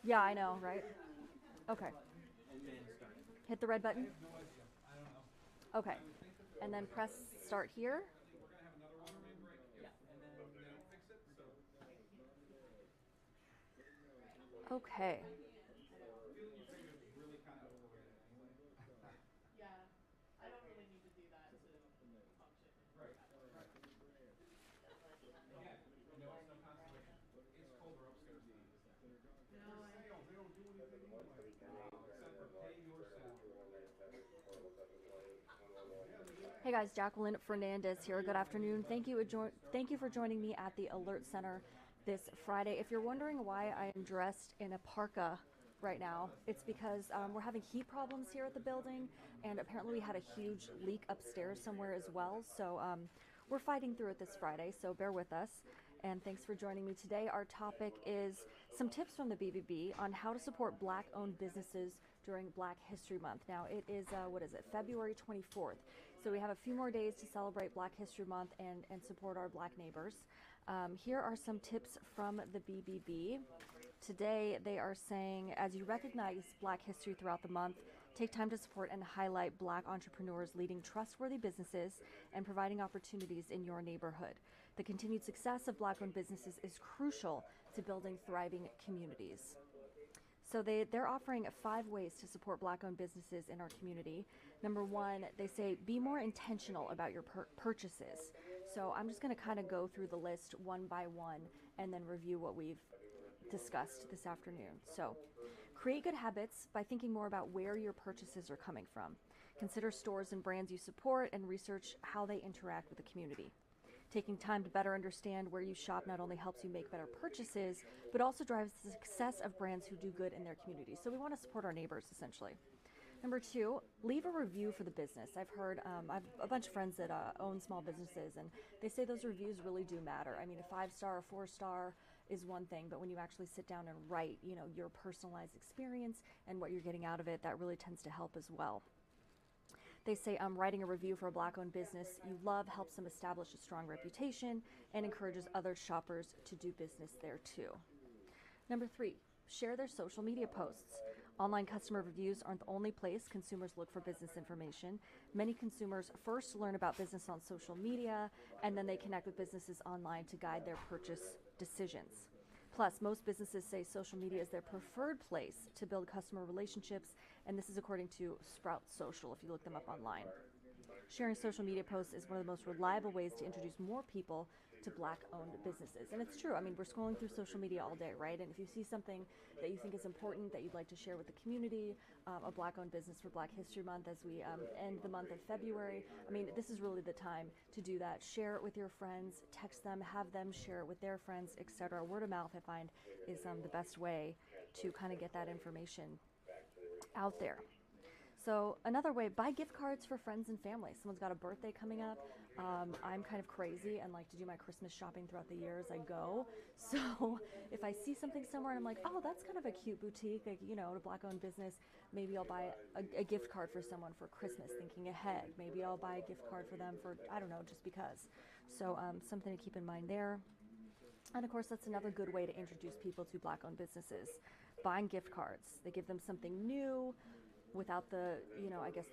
Yeah, I know, right? Okay. Hit the red button. Okay. And then press start here. Okay. Hey guys, Jacqueline Fernandez here. Good afternoon. Thank you for joining me at the Alert Center this Friday. If you're wondering why I am dressed in a parka right now, it's because we're having heat problems here at the building, and apparently we had a huge leak upstairs somewhere as well. So we're fighting through it this Friday, so bear with us. And thanks for joining me today. Our topic is some tips from the BBB on how to support Black-owned businesses during Black History Month. Now it is, February 24th. So we have a few more days to celebrate Black History Month and support our Black neighbors. Here are some tips from the BBB. Today they are saying, as you recognize Black history throughout the month, take time to support and highlight Black entrepreneurs leading trustworthy businesses and providing opportunities in your neighborhood. The continued success of Black-owned businesses is crucial to building thriving communities. So they're offering 5 ways to support Black-owned businesses in our community. Number 1, they say be more intentional about your purchases. So I'm just going to kind of go through the list one by one and then review what we've discussed this afternoon. So create good habits by thinking more about where your purchases are coming from. Consider stores and brands you support and research how they interact with the community. Taking time to better understand where you shop not only helps you make better purchases, but also drives the success of brands who do good in their communities. So we want to support our neighbors, essentially. Number 2, leave a review for the business. I've heard, I've a bunch of friends that own small businesses, and they say those reviews really do matter. I mean, a 5-star or 4-star is one thing, but when you actually sit down and write, your personalized experience and what you're getting out of it, that really tends to help as well. They say writing a review for a Black-owned business you love helps them establish a strong reputation and encourages other shoppers to do business there too. Number 3, share their social media posts. Online customer reviews aren't the only place consumers look for business information. Many consumers first learn about business on social media, and then they connect with businesses online to guide their purchase decisions. Plus, most businesses say social media is their preferred place to build customer relationships, and this is according to Sprout Social if you look them up online. Sharing social media posts is one of the most reliable ways to introduce more people to Black-owned businesses. And it's true. I mean, we're scrolling through social media all day, right? And if you see something that you think is important that you'd like to share with the community, a Black-owned business for Black History Month as we end the month of February, I mean, this is really the time to do that. Share it with your friends, text them, have them share it with their friends, etc. Word of mouth, I find, is the best way to kind of get that information out there. So another way, buy gift cards for friends and family. Someone's got a birthday coming up. I'm kind of crazy and like to do my Christmas shopping throughout the year as I go. So if I see something somewhere and I'm like, oh, that's kind of a cute boutique, like, a Black-owned business, maybe I'll buy a gift card for someone for Christmas, thinking ahead. Maybe I'll buy a gift card for them for, I don't know, just because. So something to keep in mind there. And of course, that's another good way to introduce people to Black-owned businesses. Buying gift cards. They give them something new, without the,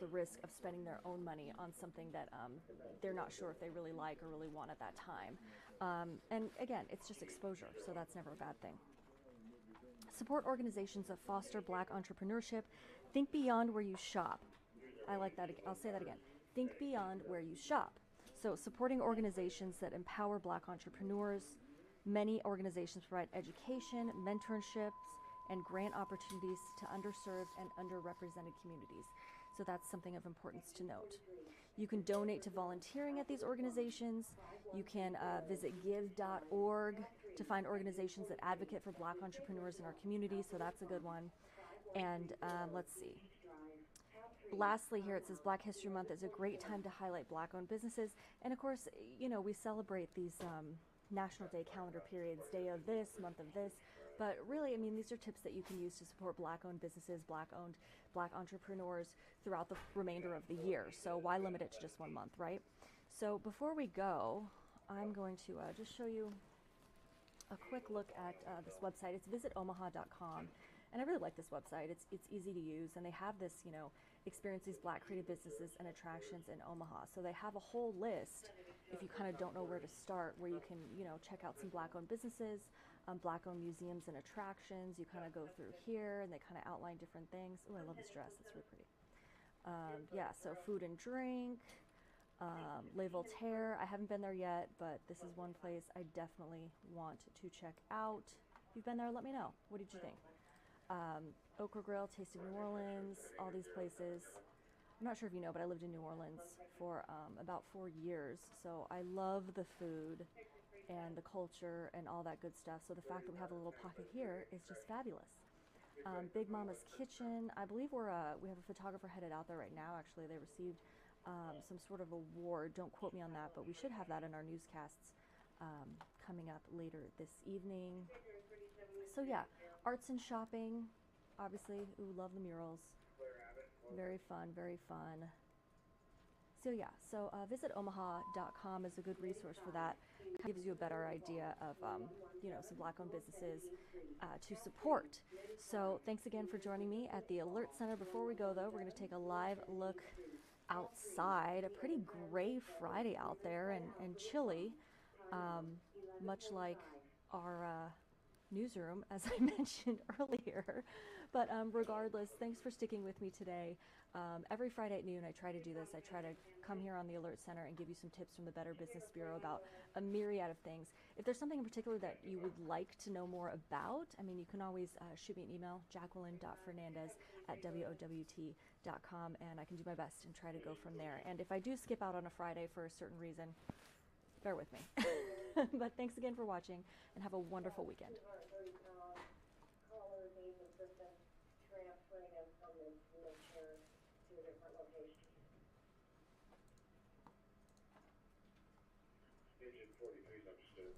the risk of spending their own money on something that they're not sure if they really like or really want at that time. And again, it's just exposure, so that's never a bad thing. Support organizations that foster Black entrepreneurship. Think beyond where you shop. I like that. I'll say that again. Think beyond where you shop. So supporting organizations that empower Black entrepreneurs. Many organizations provide education, mentorships, and grant opportunities to underserved and underrepresented communities. So that's something of importance to note. You can donate to volunteering at these organizations. You can visit give.org to find organizations that advocate for Black entrepreneurs in our community, so that's a good one. And let's see. Lastly, here it says Black History Month is a great time to highlight Black-owned businesses. And of course, we celebrate these National Day calendar periods, day of this, month of this. But really, I mean, these are tips that you can use to support Black-owned businesses, Black entrepreneurs throughout the remainder of the year. So why limit it to just one month, right? So before we go, I'm going to just show you a quick look at this website. It's visitomaha.com, and I really like this website. It's easy to use, and they have this, experience these Black creative businesses and attractions in Omaha. So they have a whole list, if you kind of don't know where to start, where you can, check out some Black-owned businesses, Black-owned museums and attractions. You kind of go through here, and they kind of outline different things. Oh, I love this dress. It's really pretty. Yeah, so food and drink. Le Voltaire, I haven't been there yet, but this is one place I definitely want to check out. If you've been there, let me know. What did you think? Okra Grill, Taste of New Orleans, all these places. I'm not sure if you know, but I lived in New Orleans for about 4 years, so I love the food and the culture and all that good stuff. So the fact that we have a little pocket here is just fabulous. Big Mama's Kitchen, I believe we have a photographer headed out there right now. Actually, they received some sort of award. Don't quote me on that, but we should have that in our newscasts coming up later this evening. So yeah, arts and shopping, obviously. Ooh, love the murals. Very fun, very fun. So yeah, so visitomaha.com is a good resource for that. Gives you a better idea of some Black-owned businesses to support. So thanks again for joining me at the Alert Center. Before we go though, we're going to take a live look outside. A pretty gray Friday out there and chilly, much like our newsroom, as I mentioned earlier. But regardless, thanks for sticking with me today. Every Friday at noon, I try to do this. I try to come here on the Alert Center and give you some tips from the Better Business Bureau about a myriad of things. If there's something in particular that you would like to know more about, you can always shoot me an email, jacqueline.fernandez@wowt.com, and I can do my best and try to go from there. And if I do skip out on a Friday for a certain reason, bear with me. But thanks again for watching, and have a wonderful weekend. Agent 43 is understood.